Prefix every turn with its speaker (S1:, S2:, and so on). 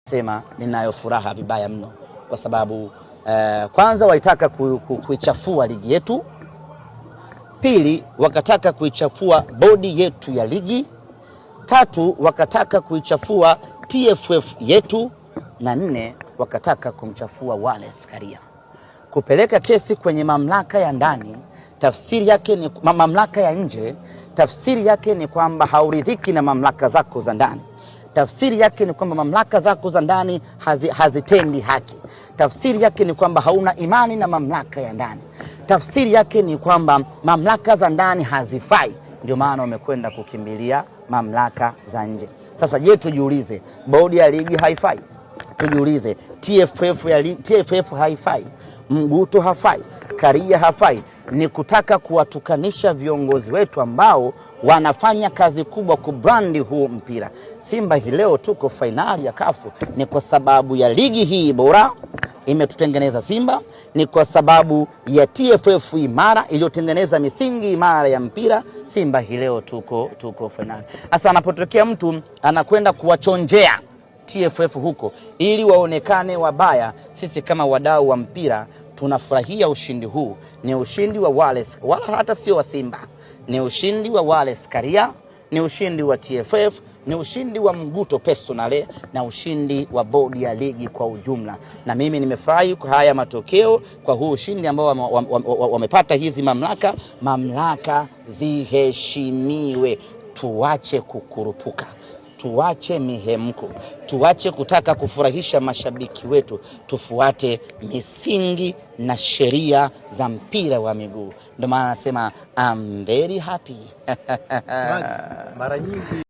S1: Sema ninayo furaha vibaya mno kwa sababu kwanza waitaka kuichafua ligi yetu, pili wakataka kuichafua bodi yetu ya ligi, tatu wakataka kuichafua TFF yetu, na nne wakataka kumchafua Wallace Karia. Kupeleka kesi kwenye mamlaka ya ndani, tafsiri yake ni mamlaka ya nje, tafsiri yake ni kwamba hauridhiki na mamlaka zako za ndani. Tafsiri yake ni kwamba mamlaka zako za ndani hazitendi haki. Tafsiri yake ni kwamba hauna imani na mamlaka ya ndani. Tafsiri yake ni kwamba mamlaka za ndani hazifai, ndio maana umekwenda kukimbilia mamlaka za nje. Sasa je, tujiulize, bodi ya ligi haifai? Tujiulize, TFF haifai? Mguto hafai? Karia hafai? Ni kutaka kuwatukanisha viongozi wetu ambao wanafanya kazi kubwa kubrandi huu mpira. Simba hii leo tuko fainali ya kafu ni kwa sababu ya ligi hii bora imetutengeneza Simba, ni kwa sababu ya TFF imara iliyotengeneza misingi imara ya mpira. Simba hii leo tuko fainali. Sasa anapotokea mtu anakwenda kuwachonjea TFF huko ili waonekane wabaya, sisi kama wadau wa mpira tunafurahia ushindi huu. Ni ushindi wa Wallace, wala hata sio wa Simba. Ni ushindi wa Wallace Karia, ni ushindi wa TFF, ni ushindi wa Mguto personale, na ushindi wa bodi ya ligi kwa ujumla. Na mimi nimefurahi kwa haya matokeo, kwa huu ushindi ambao wamepata hizi mamlaka ziheshimiwe. Tuache kukurupuka, tuache mihemko, tuache kutaka kufurahisha mashabiki wetu, tufuate misingi na sheria za mpira wa miguu. Ndio maana nasema I'm very happy.
S2: Mara nyingi